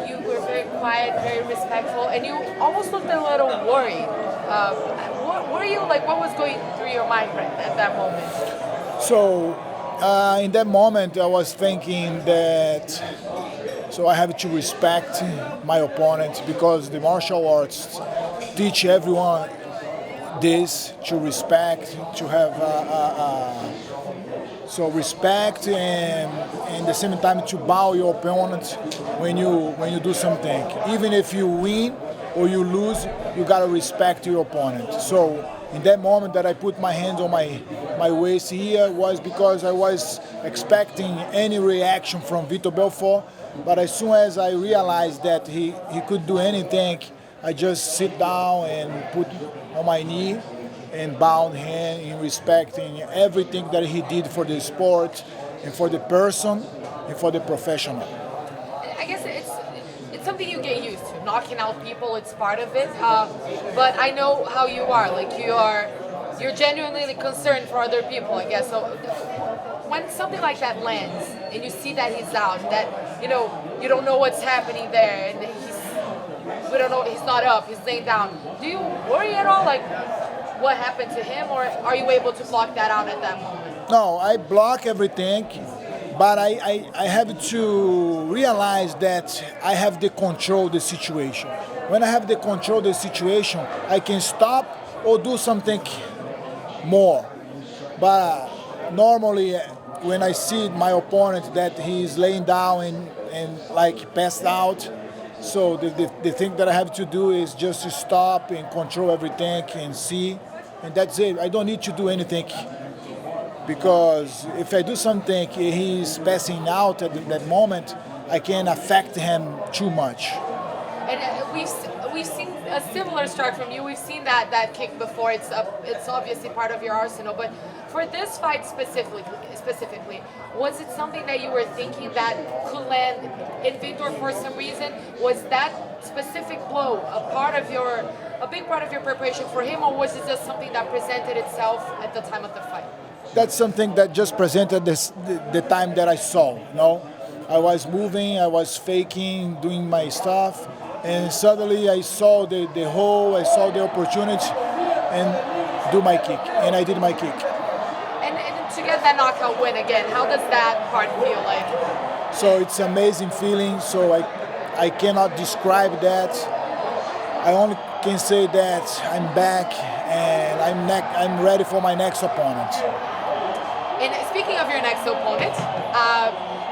you were very quiet, very respectful, and you almost looked a little worried. What were you like? What was going through your mind right at that moment? So in that moment, I was thinking that so I have to respect my opponent because the martial arts teach everyone this to respect, to have so respect and the same time to bow your opponent when you do something. Even if you win or you lose, you gotta respect your opponent. So in that moment that I put my hands on my waist here was because I was expecting any reaction from Vitor Belfort, but as soon as I realized that he could do anything, I just sit down and put on my knee and bowed him in respecting everything that he did for the sport and for the person and for the professional. I guess it's something you get used to. Knocking out people, it's part of it. But I know how you are. Like you're genuinely concerned for other people. I guess so. When something like that lands and you see that he's out, that you don't know what's happening there, and we don't know he's not up, he's laying down. Do you worry at all? Like what happened to him, or are you able to block that out at that moment? No, I block everything, but I have to realize that I have the control of the situation. When I have the control of the situation, I can stop or do something more. But normally, when I see my opponent that he's laying down and like passed out, so the thing that I have to do is just to stop and control everything and see, and that's it. I don't need to do anything because if I do something, he's passing out at that moment, I can affect him too much. And we've seen a similar start from you. We've seen that kick before. It's obviously part of your arsenal. But for this fight specifically, was it something that you were thinking that could land in Vitor for some reason? Was that specific blow a big part of your preparation for him, or was it just something that presented itself at the time of the fight? That's something that just presented the time that I saw. I was moving, I was faking, doing my stuff, and suddenly I saw the hole, I saw the opportunity, and do my kick, and I did my kick. And to get that knockout win again, how does that part feel like? So it's an amazing feeling. So I cannot describe that. I only can say that I'm back and I'm ready for my next opponent. And speaking of your next opponent,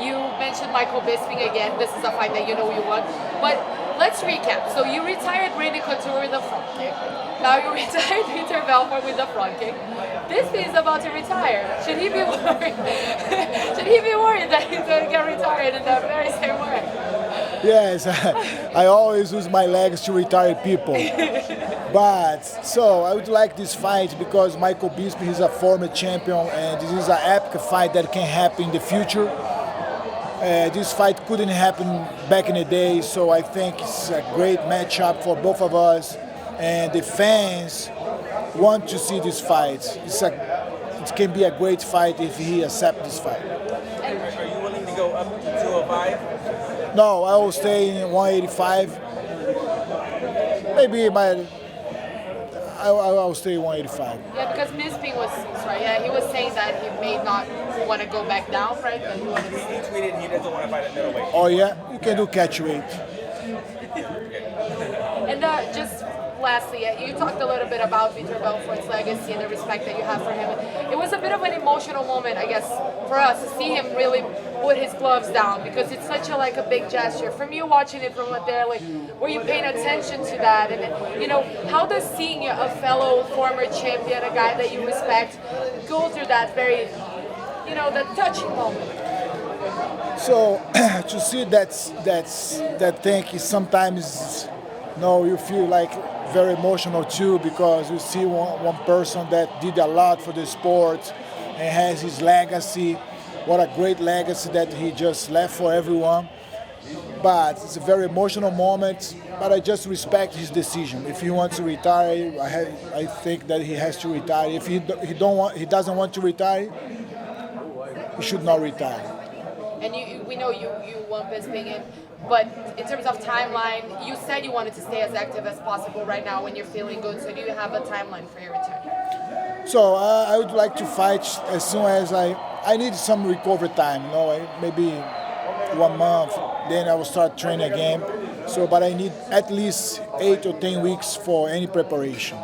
you mentioned Michael Bisping again. This is a fight that you know you won. But let's recap. So you retired Randy Couture with a front kick. Now you retired Vitor Belfort with a front kick. Bisping is about to retire. Should he be worried? Should he be worried that he's going to get retired in that very same way? Yes, I always use my legs to retire people. But so I would like this fight because Michael Bisping is a former champion, and this is an epic fight that can happen in the future. This fight couldn't happen back in the day, so I think it's a great matchup for both of us, and the fans want to see this fight. It can be a great fight if he accepts this fight. Are you willing to go up to 205? No, I will stay in 185. Maybe I'll stay 185. Yeah, because Bisping was sorry. Yeah, he was saying that he may not want to go back down, right? That he wanted He tweeted he doesn't want to fight at middleweight. Oh yeah, you can do catch weight. And just lastly, you talked a little bit about Vitor Belfort's legacy and the respect that you have for him. It was a bit of an emotional moment, I guess, for us to see him really put his gloves down because it's such a big gesture. From you watching it from up there, were you paying attention to that? And how does seeing a fellow former champion, a guy that you respect, go through that very, that touching moment? So to see that thing is sometimes, you feel like very emotional too because you see one person that did a lot for the sport and has his legacy. What a great legacy that he just left for everyone. But it's a very emotional moment. But I just respect his decision. If he wants to retire, I think that he has to retire. If he doesn't want to retire, he should not retire. And we know you won Bisping, But in terms of timeline, you said you wanted to stay as active as possible right now when you're feeling good. So do you have a timeline for your return? So I would like to fight as soon as I need some recovery time. Maybe 1 month. Then I will start training again. So, but I need at least 8 or 10 weeks for any preparation.